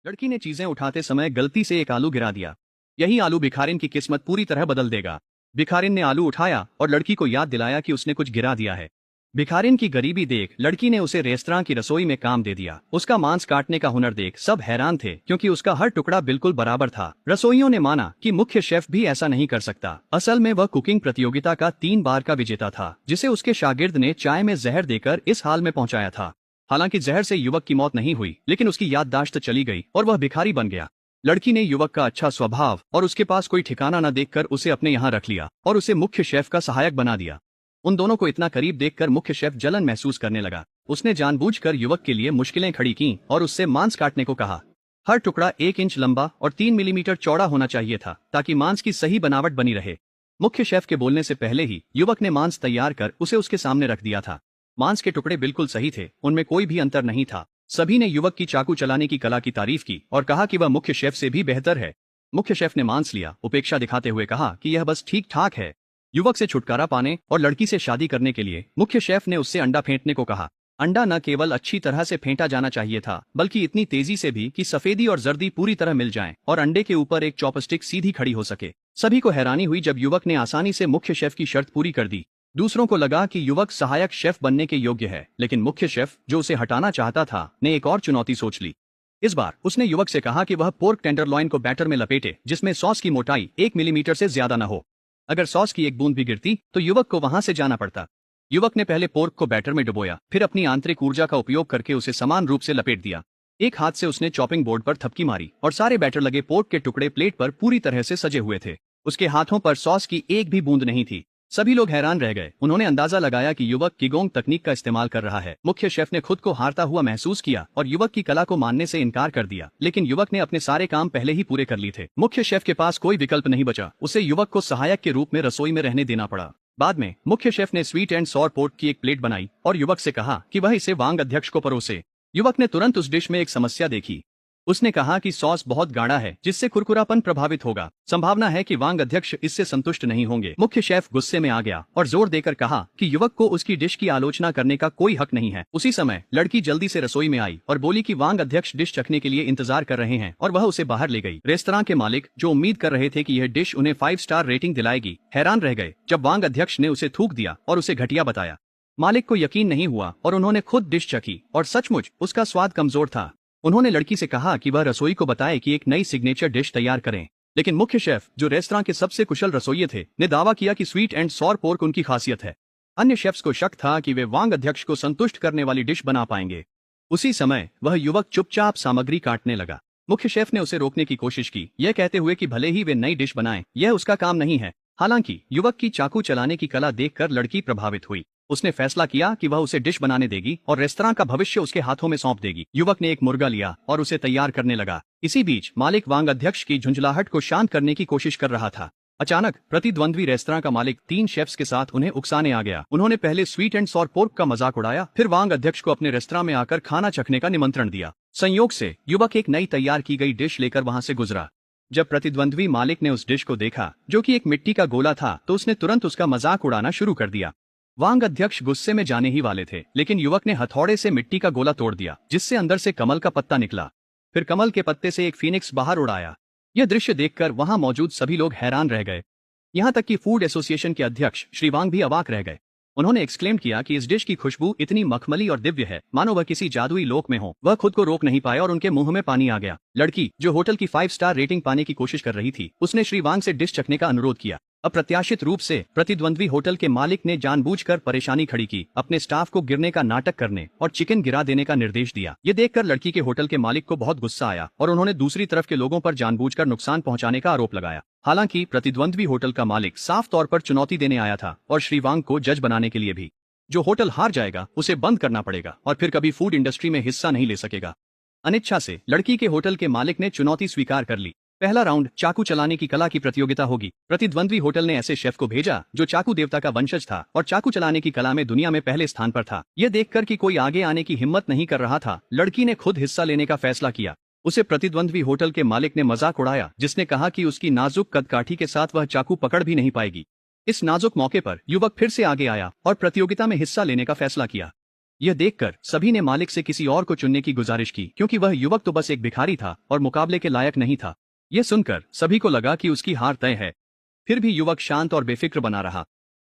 लड़की ने चीजें उठाते समय गलती से एक आलू गिरा दिया। यही आलू भिखारिन की किस्मत पूरी तरह बदल देगा। भिखारिन ने आलू उठाया और लड़की को याद दिलाया कि उसने कुछ गिरा दिया है। भिखारिन की गरीबी देख लड़की ने उसे रेस्तरां की रसोई में काम दे दिया। उसका मांस काटने का हुनर देख सब हैरान थे, क्योंकि उसका हर टुकड़ा बिल्कुल बराबर था। रसोइयों ने माना कि मुख्य शेफ भी ऐसा नहीं कर सकता। असल में वह कुकिंग प्रतियोगिता का 3 बार का विजेता था, जिसे उसके शागिर्द ने चाय में जहर देकर इस हाल में पहुंचाया था। हालांकि जहर से युवक की मौत नहीं हुई, लेकिन उसकी याददाश्त चली गई और वह भिखारी बन गया। लड़की ने युवक का अच्छा स्वभाव और उसके पास कोई ठिकाना न देखकर उसे अपने यहाँ रख लिया और उसे मुख्य शेफ का सहायक बना दिया। उन दोनों को इतना करीब देखकर मुख्य शेफ जलन महसूस करने लगा। उसने जानबूझकर युवक के लिए मुश्किलें खड़ी की और उससे मांस काटने को कहा। हर टुकड़ा 1 इंच लंबा और 3 मिलीमीटर चौड़ा होना चाहिए था, ताकि मांस की सही बनावट बनी रहे। मुख्य शेफ के बोलने से पहले ही युवक ने मांस तैयार कर उसे उसके सामने रख दिया था। मांस के टुकड़े बिल्कुल सही थे, उनमें कोई भी अंतर नहीं था। सभी ने युवक की चाकू चलाने की कला की तारीफ की और कहा कि वह मुख्य शेफ से भी बेहतर है। मुख्य शेफ ने मांस लिया, उपेक्षा दिखाते हुए कहा कि यह बस ठीक ठाक है। युवक से छुटकारा पाने और लड़की से शादी करने के लिए मुख्य शेफ ने उससे अंडा फेंटने को कहा। अंडा न केवल अच्छी तरह से फेंटा जाना चाहिए था, बल्कि इतनी तेजी से भी कि सफेदी और जर्दी पूरी तरह मिल जाएं और अंडे के ऊपर एक चॉपस्टिक सीधी खड़ी हो सके। सभी को हैरानी हुई जब युवक ने आसानी से मुख्य शेफ की शर्त पूरी कर दी। दूसरों को लगा कि युवक सहायक शेफ बनने के योग्य है, लेकिन मुख्य शेफ, जो उसे हटाना चाहता था, ने एक और चुनौती सोच ली। इस बार उसने युवक से कहा कि वह पोर्क टेंडरलॉइन को बैटर में लपेटे, जिसमें सॉस की मोटाई 1 मिलीमीटर से ज्यादा न हो। अगर सॉस की एक बूंद भी गिरती तो युवक को वहां से जाना पड़ता। युवक ने पहले पोर्क को बैटर में डुबोया, फिर अपनी आंतरिक ऊर्जा का उपयोग करके उसे समान रूप से लपेट दिया। एक हाथ से उसने चॉपिंग बोर्ड पर थपकी मारी और सारे बैटर लगे पोर्क के टुकड़े प्लेट पर पूरी तरह से सजे हुए थे। उसके हाथों पर सॉस की एक भी बूंद नहीं थी। सभी लोग हैरान रह गए। उन्होंने अंदाजा लगाया कि युवक किगोंग तकनीक का इस्तेमाल कर रहा है। मुख्य शेफ ने खुद को हारता हुआ महसूस किया और युवक की कला को मानने से इनकार कर दिया, लेकिन युवक ने अपने सारे काम पहले ही पूरे कर लिए थे। मुख्य शेफ के पास कोई विकल्प नहीं बचा। उसे युवक को सहायक के रूप में रसोई में रहने देना पड़ा। बाद में मुख्य शेफ ने स्वीट एंड सॉर पोर्क की एक प्लेट बनाई और युवक से कहा कि वह इसे वांग अध्यक्ष को परोसे। युवक ने तुरंत उस डिश में एक समस्या देखी। उसने कहा कि सॉस बहुत गाढ़ा है, जिससे कुरकुरापन प्रभावित होगा। संभावना है कि वांग अध्यक्ष इससे संतुष्ट नहीं होंगे। मुख्य शेफ गुस्से में आ गया और जोर देकर कहा कि युवक को उसकी डिश की आलोचना करने का कोई हक नहीं है। उसी समय लड़की जल्दी से रसोई में आई और बोली कि वांग अध्यक्ष डिश चखने के लिए इंतजार कर रहे हैं, और वह उसे बाहर ले गई। रेस्तरां के मालिक, जो उम्मीद कर रहे थे कि यह डिश उन्हें 5 स्टार रेटिंग दिलाएगी, हैरान रह गए जब वांग अध्यक्ष ने उसे थूक दिया और उसे घटिया बताया। मालिक को यकीन नहीं हुआ और उन्होंने खुद डिश चखी और सचमुच उसका स्वाद कमजोर था। उन्होंने लड़की से कहा कि वह रसोई को बताए कि एक नई सिग्नेचर डिश तैयार करें, लेकिन मुख्य शेफ, जो रेस्तरां के सबसे कुशल रसोइये थे, ने दावा किया कि स्वीट एंड सॉर पोर्क उनकी खासियत है। अन्य शेफ्स को शक था कि वे वांग अध्यक्ष को संतुष्ट करने वाली डिश बना पाएंगे। उसी समय वह युवक चुपचाप सामग्री काटने लगा। मुख्य शेफ ने उसे रोकने की कोशिश की, यह कहते हुए कि भले ही वे नई डिश बनाएं, यह उसका काम नहीं है। हालांकि युवक की चाकू चलाने की कला देखकर लड़की प्रभावित हुई। उसने फैसला किया कि वह उसे डिश बनाने देगी और रेस्तरां का भविष्य उसके हाथों में सौंप देगी। युवक ने एक मुर्गा लिया और उसे तैयार करने लगा। इसी बीच मालिक वांग अध्यक्ष की झुंझलाहट को शांत करने की कोशिश कर रहा था। अचानक प्रतिद्वंद्वी रेस्तरां का मालिक 3 शेफ्स के साथ उन्हें उकसाने आ गया। उन्होंने पहले स्वीट एंड सॉर पोर्क का मजाक उड़ाया, फिर वांग अध्यक्ष को अपने रेस्तरां में आकर खाना चखने का निमंत्रण दिया। संयोग से युवक एक नई तैयार की गई डिश लेकर वहां से गुजरा। जब प्रतिद्वंद्वी मालिक ने उस डिश को देखा, जो कि एक मिट्टी का गोला था, तो उसने तुरंत उसका मजाक उड़ाना शुरू कर दिया। वांग अध्यक्ष गुस्से में जाने ही वाले थे, लेकिन युवक ने हथौड़े से मिट्टी का गोला तोड़ दिया, जिससे अंदर से कमल का पत्ता निकला। फिर कमल के पत्ते से एक फीनिक्स बाहर उड़ाया। यह दृश्य देखकर वहां मौजूद सभी लोग हैरान रह गए। यहाँ तक कि फूड एसोसिएशन के अध्यक्ष श्री वांग भी अवाक रह गए। उन्होंने एक्सक्लेम किया कि इस डिश की खुशबू इतनी मखमली और दिव्य है, मानो वह किसी जादुई लोक में हो। वह खुद को रोक नहीं पाए और उनके मुंह में पानी आ गया। लड़की, जो होटल की 5 स्टार रेटिंग पाने की कोशिश कर रही थी, उसने श्री वांग से डिश चखने का अनुरोध किया। अप्रत्याशित रूप से प्रतिद्वंद्वी होटल के मालिक ने जानबूझकर परेशानी खड़ी की, अपने स्टाफ को गिरने का नाटक करने और चिकन गिरा देने का निर्देश दिया। ये देखकर लड़की के होटल के मालिक को बहुत गुस्सा आया और उन्होंने दूसरी तरफ के लोगों पर जानबूझकर नुकसान पहुंचाने का आरोप लगाया। हालांकि प्रतिद्वंद्वी होटल का मालिक साफ तौर पर चुनौती देने आया था और श्री वांग को जज बनाने के लिए भी। जो होटल हार जाएगा उसे बंद करना पड़ेगा और फिर कभी फूड इंडस्ट्री में हिस्सा नहीं ले सकेगा। अनिच्छा से लड़की के होटल के मालिक ने चुनौती स्वीकार कर ली। पहला राउंड चाकू चलाने की कला की प्रतियोगिता होगी। प्रतिद्वंद्वी होटल ने ऐसे शेफ को भेजा जो चाकू देवता का वंशज था और चाकू चलाने की कला में दुनिया में पहले स्थान पर था। यह देखकर कि कोई आगे आने की हिम्मत नहीं कर रहा था, लड़की ने खुद हिस्सा लेने का फैसला किया। उसे प्रतिद्वंद्वी होटल के मालिक ने मजाक उड़ाया, जिसने कहा कि उसकी नाजुक कदकाठी के साथ वह चाकू पकड़ भी नहीं पाएगी। इस नाजुक मौके पर युवक फिर से आगे आया और प्रतियोगिता में हिस्सा लेने का फैसला किया। यह देखकर सभी ने मालिक से किसी और को चुनने की गुजारिश की, क्योंकि वह युवक तो बस एक भिखारी था और मुकाबले के लायक नहीं था। यह सुनकर सभी को लगा कि उसकी हार तय है। फिर भी युवक शांत और बेफिक्र बना रहा।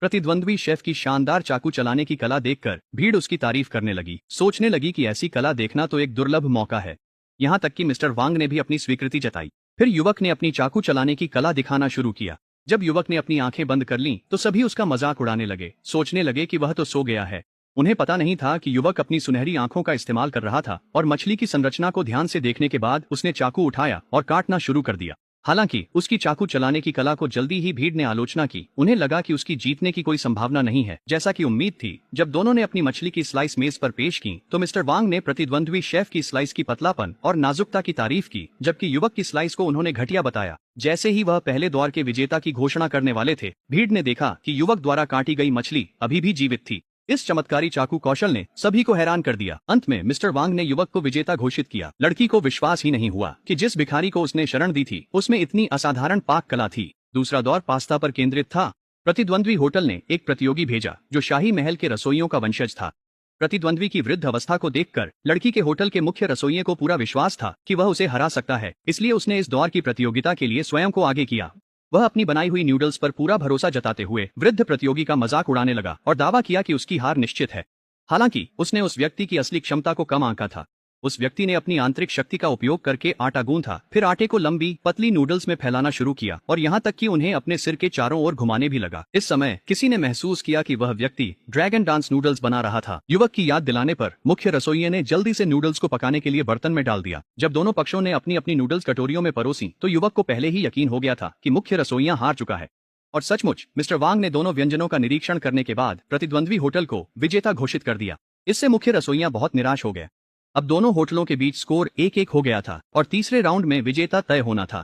प्रतिद्वंद्वी शेफ की शानदार चाकू चलाने की कला देखकर भीड़ उसकी तारीफ करने लगी, सोचने लगी कि ऐसी कला देखना तो एक दुर्लभ मौका है। यहाँ तक कि मिस्टर वांग ने भी अपनी स्वीकृति जताई। फिर युवक ने अपनी चाकू चलाने की कला दिखाना शुरू किया। जब युवक ने अपनी आंखें बंद कर लीं, तो सभी उसका मजाक उड़ाने लगे, सोचने लगे कि वह तो सो गया है। उन्हें पता नहीं था कि युवक अपनी सुनहरी आंखों का इस्तेमाल कर रहा था और मछली की संरचना को ध्यान से देखने के बाद उसने चाकू उठाया और काटना शुरू कर दिया। हालांकि उसकी चाकू चलाने की कला को जल्दी ही भीड़ ने आलोचना की। उन्हें लगा कि उसकी जीतने की कोई संभावना नहीं है, जैसा कि उम्मीद थी। जब दोनों ने अपनी मछली की स्लाइस मेज पर पेश की, तो मिस्टर वांग ने प्रतिद्वंद्वी शेफ की स्लाइस की पतलापन और नाजुकता की तारीफ की, जबकि युवक की स्लाइस को उन्होंने घटिया बताया। जैसे ही वह पहले दौर के विजेता की घोषणा करने वाले थे, भीड़ ने देखा कि युवक द्वारा काटी गई मछली अभी भी जीवित थी। इस चमत्कारी चाकू कौशल ने सभी को हैरान कर दिया। अंत में मिस्टर वांग ने युवक को विजेता घोषित किया। लड़की को विश्वास ही नहीं हुआ कि जिस भिखारी को उसने शरण दी थी, उसमें इतनी असाधारण पाक कला थी। दूसरा दौर पास्ता पर केंद्रित था। प्रतिद्वंद्वी होटल ने एक प्रतियोगी भेजा जो शाही महल के रसोइयों का वंशज था। प्रतिद्वंद्वी की वृद्ध अवस्था को देखकर लड़की के होटल के मुख्य रसोइये को पूरा विश्वास था कि वह उसे हरा सकता है, इसलिए उसने इस दौर की प्रतियोगिता के लिए स्वयं को आगे किया। वह अपनी बनाई हुई नूडल्स पर पूरा भरोसा जताते हुए वृद्ध प्रतियोगी का मजाक उड़ाने लगा और दावा किया कि उसकी हार निश्चित है। हालांकि उसने उस व्यक्ति की असली क्षमता को कम आंका था। उस व्यक्ति ने अपनी आंतरिक शक्ति का उपयोग करके आटा गूंथा, फिर आटे को लंबी पतली नूडल्स में फैलाना शुरू किया और यहाँ तक कि उन्हें अपने सिर के चारों ओर घुमाने भी लगा। इस समय किसी ने महसूस किया कि वह व्यक्ति ड्रैगन डांस नूडल्स बना रहा था। युवक की याद दिलाने पर मुख्य रसोइये ने जल्दी से नूडल्स को पकाने के लिए बर्तन में डाल दिया। जब दोनों पक्षों ने अपनी अपनी नूडल्स कटोरियों में परोसी, तो युवक को पहले ही यकीन हो गया था कि मुख्य रसोइया हार चुका है। और सचमुच मिस्टर वांग ने दोनों व्यंजनों का निरीक्षण करने के बाद प्रतिद्वंद्वी होटल को विजेता घोषित कर दिया। इससे मुख्य रसोइया बहुत निराश हो गए। अब दोनों होटलों के बीच स्कोर 1-1 हो गया था और तीसरे राउंड में विजेता तय होना था।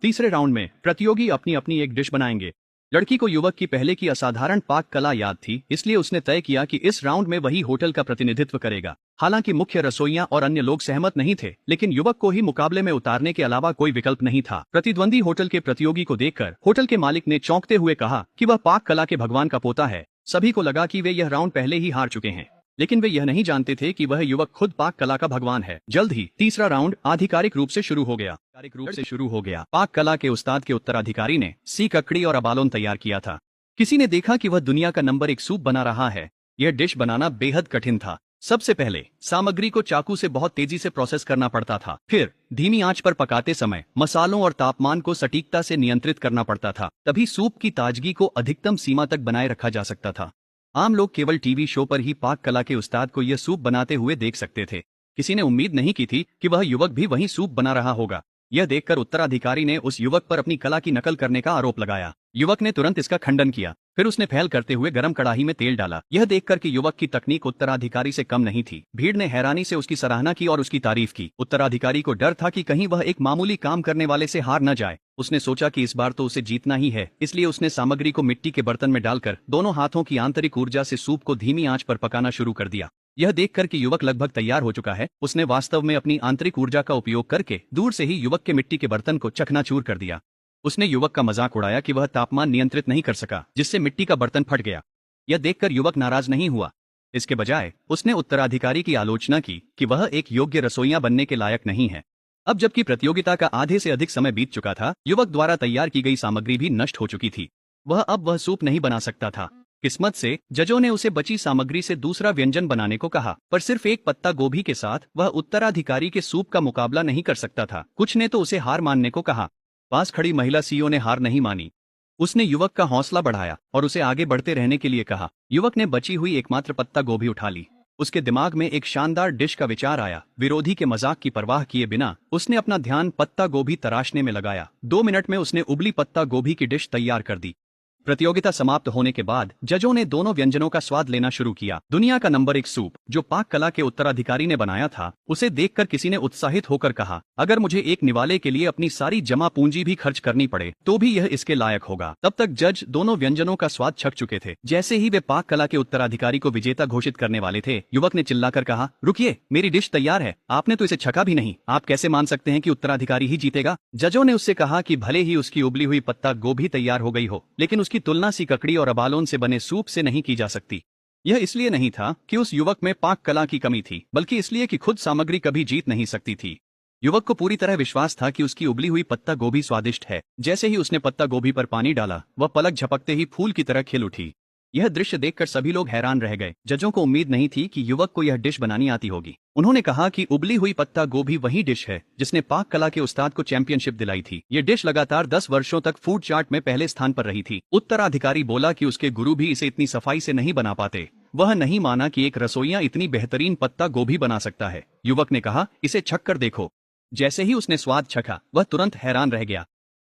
तीसरे राउंड में प्रतियोगी अपनी अपनी एक डिश बनाएंगे। लड़की को युवक की पहले की असाधारण पाक कला याद थी, इसलिए उसने तय किया कि इस राउंड में वही होटल का प्रतिनिधित्व करेगा। हालांकि मुख्य रसोइया और अन्य लोग सहमत नहीं थे, लेकिन युवक को ही मुकाबले में उतारने के अलावा कोई विकल्प नहीं था। प्रतिद्वंदी होटल के प्रतियोगी को देखकर होटल के मालिक ने चौंकते हुए कहा कि वह पाक कला के भगवान का पोता है। सभी को लगा कि वे यह राउंड पहले ही हार चुके हैं, लेकिन वे यह नहीं जानते थे कि वह युवक खुद पाक कला का भगवान है। जल्द ही तीसरा राउंड आधिकारिक रूप से शुरू हो गया। पाक कला के उस्ताद के उत्तराधिकारी ने सी ककड़ी और अबालोन तैयार किया था। किसी ने देखा कि वह दुनिया का नंबर 1 सूप बना रहा है। यह डिश बनाना बेहद कठिन था। सबसे पहले सामग्री को चाकू से बहुत तेजी से प्रोसेस करना पड़ता था। फिर धीमी आंच पर पकाते समय मसालों और तापमान को सटीकता से नियंत्रित करना पड़ता था, तभी सूप की ताजगी को अधिकतम सीमा तक बनाए रखा जा सकता था। आम लोग केवल टीवी शो पर ही पाक कला के उस्ताद को यह सूप बनाते हुए देख सकते थे। किसी ने उम्मीद नहीं की थी कि वह युवक भी वही सूप बना रहा होगा। यह देखकर उत्तराधिकारी ने उस युवक पर अपनी कला की नकल करने का आरोप लगाया। युवक ने तुरंत इसका खंडन किया। फिर उसने फैल करते हुए गरम कड़ाही में तेल डाला। यह देखकर कि युवक की तकनीक उत्तराधिकारी से कम नहीं थी, भीड़ ने हैरानी से उसकी सराहना की और उसकी तारीफ की। उत्तराधिकारी को डर था कि कहीं वह एक मामूली काम करने वाले से हार न जाए। उसने सोचा कि इस बार तो उसे जीतना ही है, इसलिए उसने सामग्री को मिट्टी के बर्तन में डालकर दोनों हाथों की आंतरिक ऊर्जा से सूप को धीमी आंच पर पकाना शुरू कर दिया। यह देखकर कि युवक लगभग तैयार हो चुका है, उसने वास्तव में अपनी आंतरिक ऊर्जा का उपयोग करके दूर से ही युवक के मिट्टी के बर्तन को चकनाचूर कर दिया। उसने युवक का मजाक उड़ाया कि वह तापमान नियंत्रित नहीं कर सका, जिससे मिट्टी का बर्तन फट गया। यह देखकर युवक नाराज नहीं हुआ। इसके बजाय उसने उत्तराधिकारी की आलोचना की कि वह एक योग्य रसोइया बनने के लायक नहीं है। अब जबकि प्रतियोगिता का आधे से अधिक समय बीत चुका था, युवक द्वारा तैयार की गई सामग्री भी नष्ट हो चुकी थी। वह सूप नहीं बना सकता था। किस्मत से जजों ने उसे बची सामग्री से दूसरा व्यंजन बनाने को कहा, पर सिर्फ एक पत्ता गोभी के साथ वह उत्तराधिकारी के सूप का मुकाबला नहीं कर सकता था। कुछ ने तो उसे हार मानने को कहा। पास खड़ी महिला सीईओ ने हार नहीं मानी। उसने युवक का हौसला बढ़ाया और उसे आगे बढ़ते रहने के लिए कहा। युवक ने बची हुई एकमात्र पत्ता गोभी उठा ली। उसके दिमाग में एक शानदार डिश का विचार आया। विरोधी के मजाक की परवाह किए बिना उसने अपना ध्यान पत्ता गोभी तराशने में लगाया। 2 मिनट में उसने उबली पत्ता गोभी की डिश तैयार कर दी। प्रतियोगिता समाप्त होने के बाद जजों ने दोनों व्यंजनों का स्वाद लेना शुरू किया। दुनिया का नंबर 1 सूप जो पाक कला के उत्तराधिकारी ने बनाया था, उसे देखकर किसी ने उत्साहित होकर कहा, अगर मुझे एक निवाले के लिए अपनी सारी जमा पूंजी भी खर्च करनी पड़े तो भी यह इसके लायक होगा। तब तक जज दोनों व्यंजनों का स्वाद छक चुके थे। जैसे ही वे पाक कला के उत्तराधिकारी को विजेता घोषित करने वाले थे, युवक ने चिल्लाकर कहा, रुकिए, मेरी डिश तैयार है। आपने तो इसे छका भी नहीं। आप कैसे मान सकते हैं कि उत्तराधिकारी ही जीतेगा? जजों ने उससे कहा कि भले ही उसकी उबली हुई पत्ता गोभी तैयार हो गई हो, लेकिन उसकी तुलना सी ककड़ी और अबालोन से बने सूप से नहीं की जा सकती। यह इसलिए नहीं था कि उस युवक में पाक कला की कमी थी, बल्कि इसलिए कि खुद सामग्री कभी जीत नहीं सकती थी। युवक को पूरी तरह विश्वास था कि उसकी उबली हुई पत्ता गोभी स्वादिष्ट है। जैसे ही उसने पत्ता गोभी पर पानी डाला, वह पलक झपकते ही फूल की तरह खिल उठी। यह दृश्य देखकर सभी लोग हैरान रह गए। जजों को उम्मीद नहीं थी कि युवक को यह डिश बनानी आती होगी। उन्होंने कहा कि उबली हुई पत्ता गोभी वही डिश है जिसने पाक कला के उस्ताद को चैंपियनशिप दिलाई थी। ये डिश लगातार 10 वर्षों तक फूड चार्ट में पहले स्थान पर रही थी। उत्तराधिकारी बोला कि उसके गुरु भी इसे इतनी सफाई से नहीं बना पाते। वह नहीं माना कि एक रसोइया इतनी बेहतरीन पत्ता गोभी बना सकता है। युवक ने कहा, इसे छक कर देखो। जैसे ही उसने स्वाद चखा, वह तुरंत हैरान रह गया।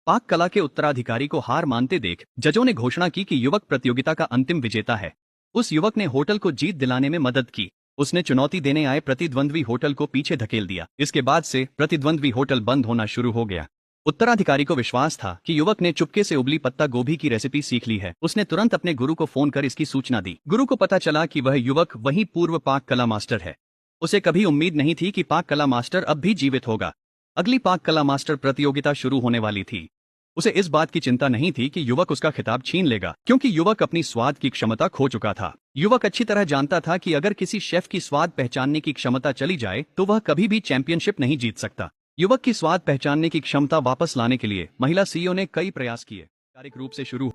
पाक कला के उत्तराधिकारी को हार मानते देख जजों ने घोषणा की कि युवक प्रतियोगिता का अंतिम विजेता है। उस युवक ने होटल को जीत दिलाने में मदद की। उसने चुनौती देने आए प्रतिद्वंद्वी होटल को पीछे धकेल दिया। इसके बाद से प्रतिद्वंद्वी होटल बंद होना शुरू हो गया। उत्तराधिकारी को विश्वास था कि युवक ने चुपके से उबली पत्ता गोभी की रेसिपी सीख ली है। उसने तुरंत अपने गुरु को फोन कर इसकी सूचना दी। गुरु को पता चला कि वह युवक वही पूर्व पाक कला मास्टर है। उसे कभी उम्मीद नहीं थी कि पाक कला मास्टर अब भी जीवित होगा। अगली पाक कला मास्टर प्रतियोगिता शुरू होने वाली थी। उसे इस बात की चिंता नहीं थी कि युवक उसका खिताब छीन लेगा, क्योंकि युवक अपनी स्वाद की क्षमता खो चुका था। युवक अच्छी तरह जानता था कि अगर किसी शेफ की स्वाद पहचानने की क्षमता चली जाए तो वह कभी भी चैंपियनशिप नहीं जीत सकता। युवक की स्वाद पहचानने की क्षमता वापस लाने के लिए महिला सीईओ ने कई प्रयास किए। आधिकारिक रूप से शुरू